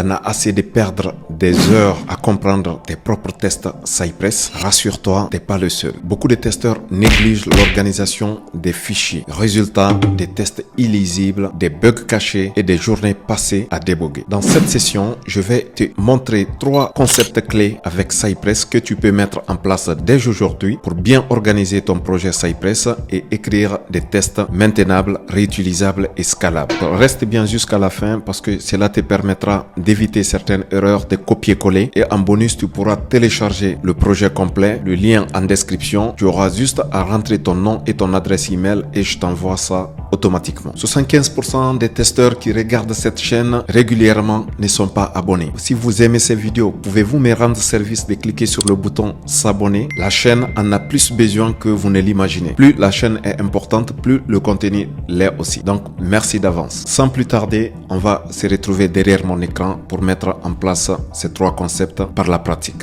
t'en as assez de perdre des heures à comprendre tes propres tests Cypress. Rassure-toi, t'es pas le seul. Beaucoup de testeurs négligent l'organisation des fichiers. Résultat, des tests illisibles, des bugs cachés et des journées passées à déboguer. Dans cette session, je vais te montrer 3 concepts clés avec Cypress que tu peux mettre en place dès aujourd'hui pour bien organiser ton projet Cypress et écrire des tests maintenables, réutilisables et scalables. Reste bien jusqu'à la fin parce que cela te permettra d'éviter certaines erreurs de copier-coller et en bonus, tu pourras télécharger le projet complet, le lien en description. Tu auras juste à rentrer ton nom et ton adresse email et je t'envoie ça automatiquement. 75% des testeurs qui regardent cette chaîne régulièrement ne sont pas abonnés. Si vous aimez ces vidéos, pouvez-vous me rendre service de cliquer sur le bouton s'abonner? La chaîne en a plus besoin que vous ne l'imaginez. Plus la chaîne est importante, plus le contenu l'est aussi. Donc, merci d'avance. Sans plus tarder, on va se retrouver derrière mon écran pour mettre en place ces 3 concepts par la pratique.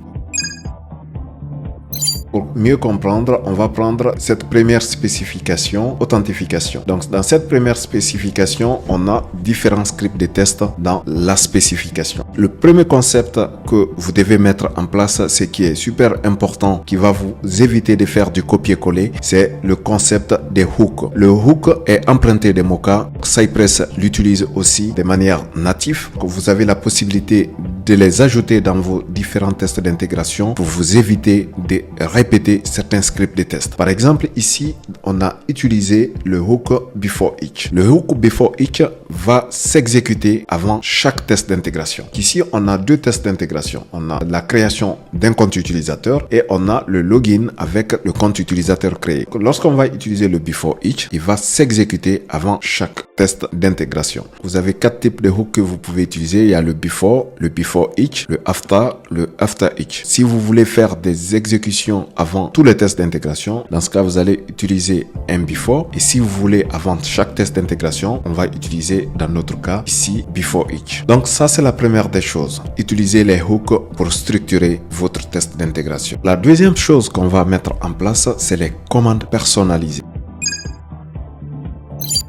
Pour mieux comprendre, on va prendre cette première spécification, authentification. Donc, dans cette première spécification, on a différents scripts de test dans la spécification. Le premier concept que vous devez mettre en place, ce qui est super important, qui va vous éviter de faire du copier-coller, c'est le concept des hooks. Le hook est emprunté de Mocha. Cypress l'utilise aussi de manière native. Vous avez la possibilité de les ajouter dans vos différents tests d'intégration pour vous éviter de répéter certains scripts de test. Par exemple, ici, on a utilisé le hook before each. Le hook before each va s'exécuter avant chaque test d'intégration. Ici, on a 2 tests d'intégration. On a la création d'un compte utilisateur et on a le login avec le compte utilisateur créé. Lorsqu'on va utiliser le before each, il va s'exécuter avant chaque test d'intégration. Vous avez 4 types de hooks que vous pouvez utiliser. Il y a le before each, le after each. Si vous voulez faire des exécutions avant tous les tests d'intégration, dans ce cas, vous allez utiliser un before. Et si vous voulez avant chaque test d'intégration, on va utiliser dans notre cas ici before each. Donc ça, c'est la première des choses. Utilisez les hooks pour structurer votre test d'intégration. La deuxième chose qu'on va mettre en place, c'est les commandes personnalisées.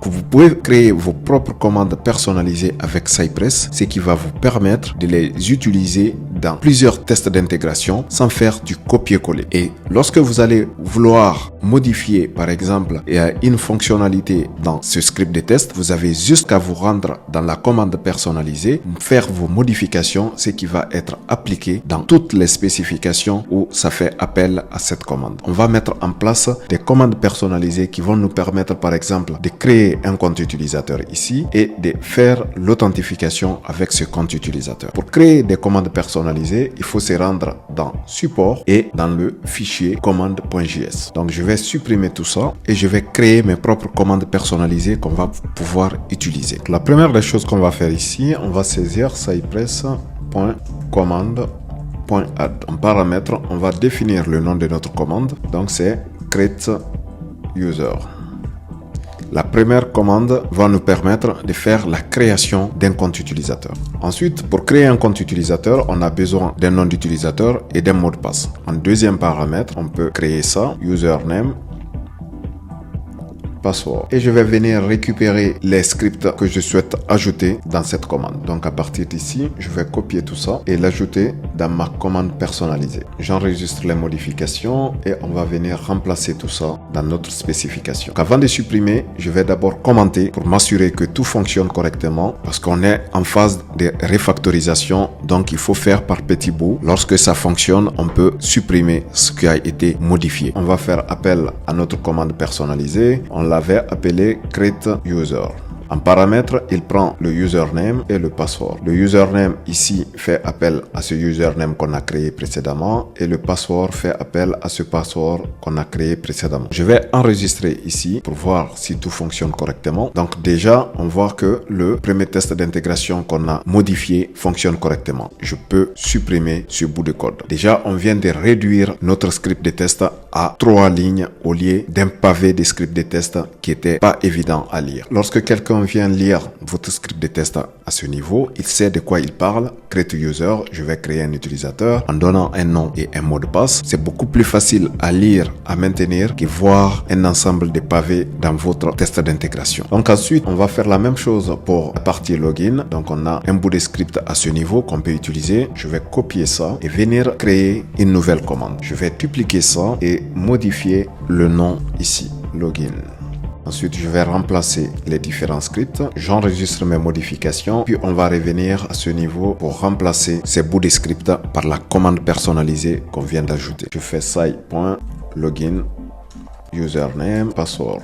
Vous pouvez créer vos propres commandes personnalisées avec Cypress, ce qui va vous permettre de les utiliser dans plusieurs tests d'intégration sans faire du copier-coller. Et lorsque vous allez vouloir modifier, par exemple, une fonctionnalité dans ce script de test, vous avez juste qu'à vous rendre dans la commande personnalisée, faire vos modifications, ce qui va être appliqué dans toutes les spécifications où ça fait appel à cette commande. On va mettre en place des commandes personnalisées qui vont nous permettre, par exemple, de créer un compte utilisateur ici et de faire l'authentification avec ce compte utilisateur. Pour créer des commandes personnalisées, il faut se rendre dans support et dans le fichier commande.js. Donc je vais supprimer tout ça et je vais créer mes propres commandes personnalisées qu'on va pouvoir utiliser. La première des choses qu'on va faire ici, on va saisir cypress.command.add. En paramètre, on va définir le nom de notre commande. Donc c'est create user. La première commande va nous permettre de faire la création d'un compte utilisateur. Ensuite, pour créer un compte utilisateur, on a besoin d'un nom d'utilisateur et d'un mot de passe. En deuxième paramètre, on peut créer ça, username, password. Et je vais venir récupérer les scripts que je souhaite ajouter dans cette commande. Donc à partir d'ici, je vais copier tout ça et l'ajouter dans ma commande personnalisée. J'enregistre les modifications et on va venir remplacer tout ça dans notre spécification. Donc, avant de supprimer, je vais d'abord commenter pour m'assurer que tout fonctionne correctement parce qu'on est en phase de refactorisation. Donc il faut faire par petits bouts. Lorsque ça fonctionne, on peut supprimer ce qui a été modifié. On va faire appel à notre commande personnalisée. On l'avait appelé create user. En paramètre, il prend le username et le password. Le username ici fait appel à ce username qu'on a créé précédemment et le password fait appel à ce password qu'on a créé précédemment. Je vais enregistrer ici pour voir si tout fonctionne correctement. Donc déjà, on voit que le premier test d'intégration qu'on a modifié fonctionne correctement. Je peux supprimer ce bout de code. Déjà, on vient de réduire notre script de test à 3 lignes au lieu d'un pavé de script de test qui était pas évident à lire. Lorsque quelqu'un on vient lire votre script de test à ce niveau, il sait de quoi il parle. Create user, je vais créer un utilisateur en donnant un nom et un mot de passe. C'est beaucoup plus facile à lire, à maintenir que voir un ensemble de pavés dans votre test d'intégration. Donc ensuite, on va faire la même chose pour la partie login. Donc on a un bout de script à ce niveau qu'on peut utiliser. Je vais copier ça et venir créer une nouvelle commande. Je vais dupliquer ça et modifier le nom ici, login. Ensuite, je vais remplacer les différents scripts. J'enregistre mes modifications. Puis, on va revenir à ce niveau pour remplacer ces bouts de script par la commande personnalisée qu'on vient d'ajouter. Je fais site.login, username, password.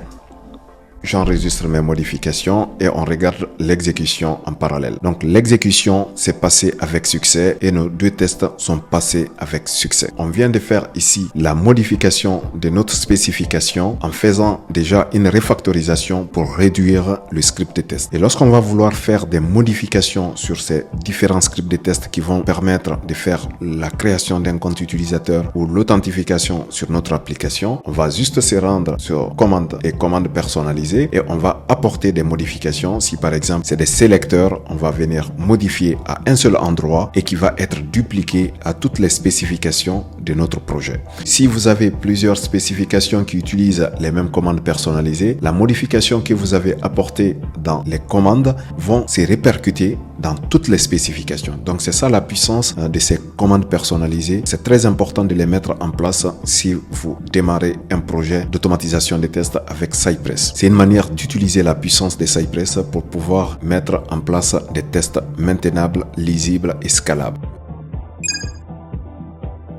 J'enregistre mes modifications et on regarde l'exécution en parallèle. Donc l'exécution s'est passée avec succès et nos deux tests sont passés avec succès. On vient de faire ici la modification de notre spécification en faisant déjà une refactorisation pour réduire le script de test. Et lorsqu'on va vouloir faire des modifications sur ces différents scripts de test qui vont permettre de faire la création d'un compte utilisateur ou l'authentification sur notre application, on va juste se rendre sur commande et commande personnalisée et on va apporter des modifications. Si par exemple c'est des sélecteurs, on va venir modifier à un seul endroit et qui va être dupliqué à toutes les spécifications de notre projet. Si vous avez plusieurs spécifications qui utilisent les mêmes commandes personnalisées, la modification que vous avez apportée dans les commandes vont se répercuter dans toutes les spécifications. Donc c'est ça la puissance de ces commandes personnalisées. C'est très important de les mettre en place si vous démarrez un projet d'automatisation des tests avec Cypress. C'est une manière d'utiliser la puissance de Cypress pour pouvoir mettre en place des tests maintenables, lisibles et scalables.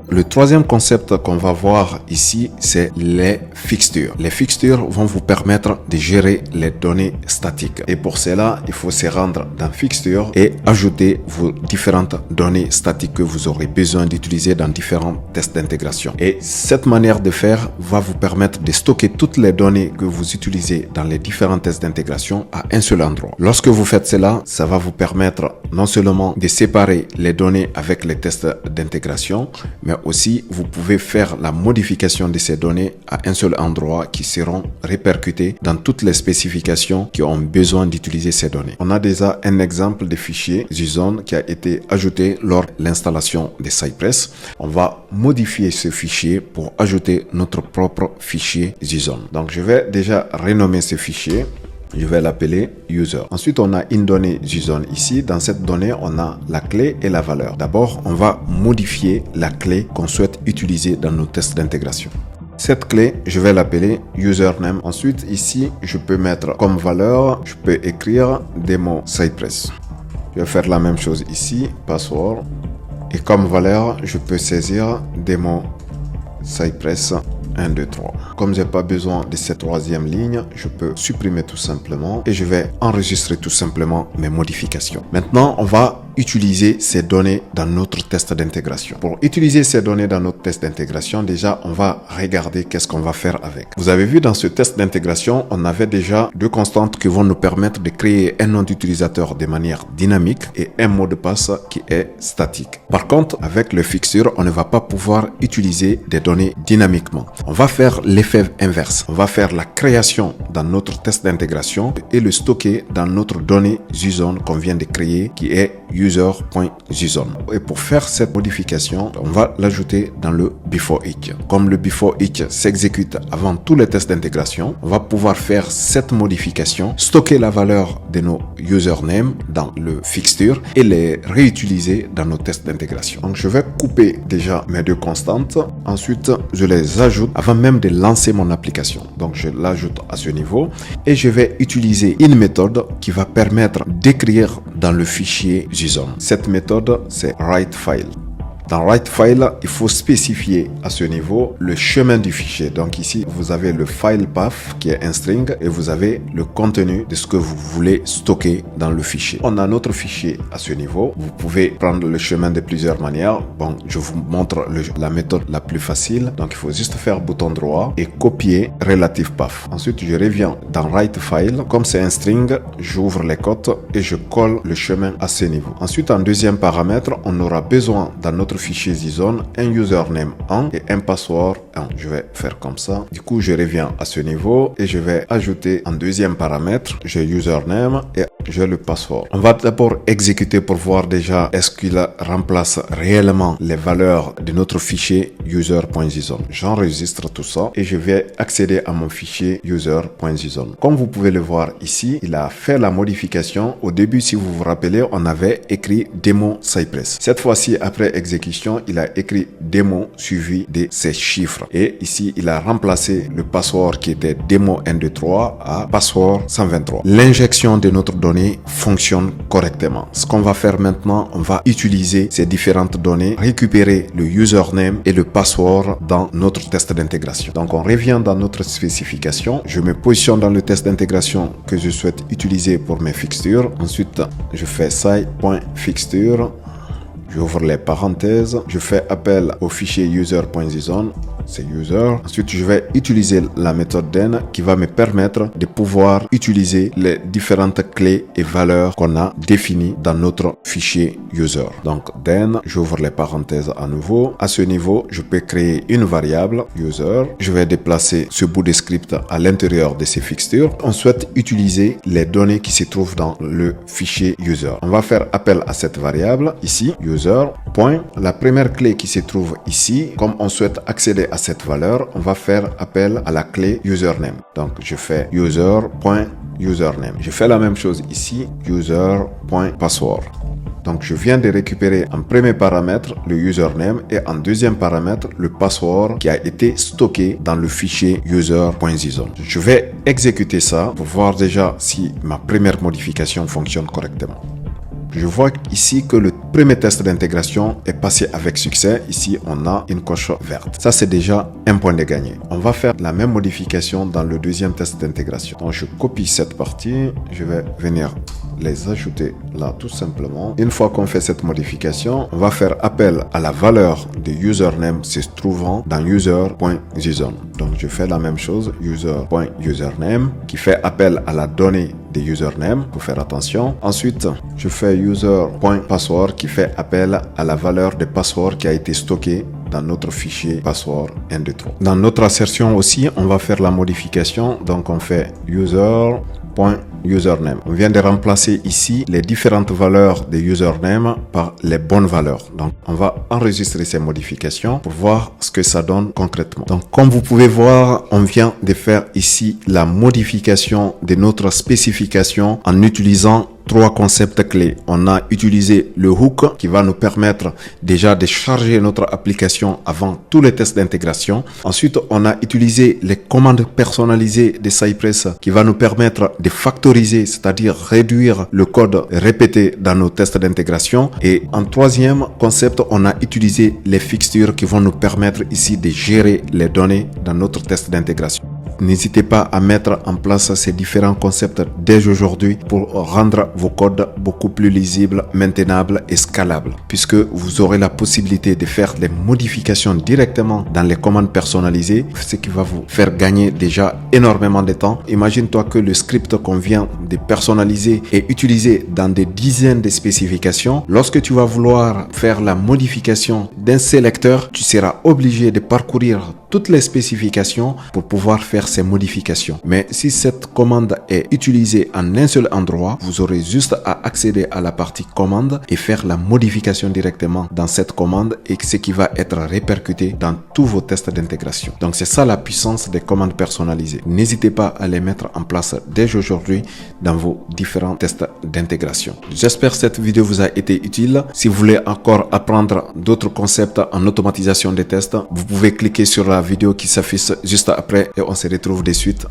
Le troisième concept qu'on va voir ici, c'est les fixtures. Les fixtures vont vous permettre de gérer les données statiques. Et pour cela, il faut se rendre dans Fixtures et ajouter vos différentes données statiques que vous aurez besoin d'utiliser dans différents tests d'intégration. Et cette manière de faire va vous permettre de stocker toutes les données que vous utilisez dans les différents tests d'intégration à un seul endroit. Lorsque vous faites cela, ça va vous permettre non seulement de séparer les données avec les tests d'intégration, mais aussi vous pouvez faire la modification de ces données à un seul endroit qui seront répercutées dans toutes les spécifications qui ont besoin d'utiliser ces données. On a déjà un exemple de fichier JSON qui a été ajouté lors de l'installation de Cypress. On va modifier ce fichier pour ajouter notre propre fichier JSON. Donc je vais déjà renommer ce fichier. Je vais l'appeler user. Ensuite, on a une donnée JSON ici. Dans cette donnée, on a la clé et la valeur. D'abord, on va modifier la clé qu'on souhaite utiliser dans nos tests d'intégration. Cette clé, je vais l'appeler username. Ensuite, ici, je peux mettre comme valeur, je peux écrire démo Cypress. Je vais faire la même chose ici, password. Et comme valeur, je peux saisir démo Cypress 1, 2, 3. Comme j'ai pas besoin de cette troisième ligne, je peux supprimer tout simplement et je vais enregistrer tout simplement mes modifications. Maintenant, on va utiliser ces données dans notre test d'intégration. Pour utiliser ces données dans notre test d'intégration, déjà, on va regarder qu'est-ce qu'on va faire avec. Vous avez vu dans ce test d'intégration, on avait déjà deux constantes qui vont nous permettre de créer un nom d'utilisateur de manière dynamique et un mot de passe qui est statique. Par contre, avec le fixture, on ne va pas pouvoir utiliser des données dynamiquement. On va faire l'effet inverse. On va faire la création dans notre test d'intégration et le stocker dans notre donnée JSON qu'on vient de créer qui est user.json. Et pour faire cette modification, on va l'ajouter dans le before each. Comme le before each s'exécute avant tous les tests d'intégration, on va pouvoir faire cette modification, stocker la valeur de nos username dans le fixture et les réutiliser dans nos tests d'intégration. Donc je vais couper déjà mes deux constantes. Ensuite, je les ajoute avant même de lancer mon application. Donc je l'ajoute à ce niveau et je vais utiliser une méthode qui va permettre d'écrire dans le fichier JSON. Cette méthode, c'est writeFile. Dans writeFile, il faut spécifier à ce niveau le chemin du fichier. Donc ici, vous avez le file path qui est un string et vous avez le contenu de ce que vous voulez stocker dans le fichier. On a notre fichier à ce niveau. Vous pouvez prendre le chemin de plusieurs manières. Bon, je vous montre la méthode la plus facile. Donc il faut juste faire bouton droit et copier relative path. Ensuite, je reviens dans writeFile. Comme c'est un string, j'ouvre les cotes et je colle le chemin à ce niveau. Ensuite, en deuxième paramètre, on aura besoin dans notre notre fichier JSON un username 1 et un password 1. Je vais faire comme ça. Du coup, je reviens à ce niveau et je vais ajouter un deuxième paramètre. J'ai username et j'ai le password. On va d'abord exécuter pour voir déjà est-ce qu'il remplace réellement les valeurs de notre fichier user.json. J'enregistre tout ça et je vais accéder à mon fichier user.json. Comme vous pouvez le voir ici, il a fait la modification. Au début, si vous vous rappelez, on avait écrit démo Cypress. Cette fois-ci, après exécution, il a écrit démo suivi de ces chiffres. Et ici, il a remplacé le password qui était démo 123 à password 123. L'injection de notre donnée fonctionne correctement. Ce qu'on va faire maintenant, on va utiliser ces différentes données, récupérer le username et le password dans notre test d'intégration. Donc, on revient dans notre spécification. Je me positionne dans le test d'intégration que je souhaite utiliser pour mes fixtures. Ensuite, je fais sci.fixture. J'ouvre les parenthèses. Je fais appel au fichier user.json. C'est user. Ensuite, je vais utiliser la méthode den qui va me permettre de pouvoir utiliser les différentes clés et valeurs qu'on a définies dans notre fichier user. Donc, den, j'ouvre les parenthèses à nouveau. À ce niveau, je peux créer une variable user. Je vais déplacer ce bout de script à l'intérieur de ces fixtures. On souhaite utiliser les données qui se trouvent dans le fichier user. On va faire appel à cette variable ici, user. Point. La première clé qui se trouve ici, comme on souhaite accéder à cette valeur, on va faire appel à la clé username. Donc, je fais user.username. Je fais la même chose ici, user.password. Donc, je viens de récupérer en premier paramètre le username et en deuxième paramètre le password qui a été stocké dans le fichier user.json. Je vais exécuter ça pour voir déjà si ma première modification fonctionne correctement. Je vois ici que le premier test d'intégration est passé avec succès. Ici, on a une coche verte. Ça, c'est déjà un point de gagné. On va faire la même modification dans le deuxième test d'intégration. Donc, je copie cette partie. Je vais venir les ajouter là tout simplement. Une fois qu'on fait cette modification, on va faire appel à la valeur de username se trouvant dans user.json. Donc, je fais la même chose, user.username, qui fait appel à la donnée de username, pour faire attention. Ensuite, je fais user.password qui fait appel à la valeur de password qui a été stocké dans notre fichier password 123. Dans notre assertion aussi, on va faire la modification. Donc, on fait user.username. On vient de remplacer ici les différentes valeurs de username par les bonnes valeurs. Donc, on va enregistrer ces modifications pour voir ce que ça donne concrètement. Donc, comme vous pouvez voir, on vient de faire ici la modification de notre spécification en utilisant trois concepts clés. On a utilisé le hook qui va nous permettre déjà de charger notre application avant tous les tests d'intégration. Ensuite, on a utilisé les commandes personnalisées de Cypress qui va nous permettre de factoriser, c'est-à-dire réduire le code répété dans nos tests d'intégration. Et en troisième concept, on a utilisé les fixtures qui vont nous permettre ici de gérer les données dans notre test d'intégration. N'hésitez pas à mettre en place ces différents concepts dès aujourd'hui pour rendre vos codes beaucoup plus lisibles, maintenables et scalables, puisque vous aurez la possibilité de faire des modifications directement dans les commandes personnalisées, ce qui va vous faire gagner déjà énormément de temps. Imagine-toi que le script qu'on vient de personnaliser est utilisé dans des dizaines de spécifications. Lorsque tu vas vouloir faire la modification d'un sélecteur, tu seras obligé de parcourir toutes les spécifications pour pouvoir faire ces modifications. Mais si cette commande est utilisée en un seul endroit, vous aurez juste à accéder à la partie commande et faire la modification directement dans cette commande et ce qui va être répercuté dans tous vos tests d'intégration. Donc c'est ça la puissance des commandes personnalisées. N'hésitez pas à les mettre en place dès aujourd'hui dans vos différents tests d'intégration. J'espère que cette vidéo vous a été utile. Si vous voulez encore apprendre d'autres concepts en automatisation des tests, vous pouvez cliquer sur la vidéo qui s'affiche juste après et on se retrouve de suite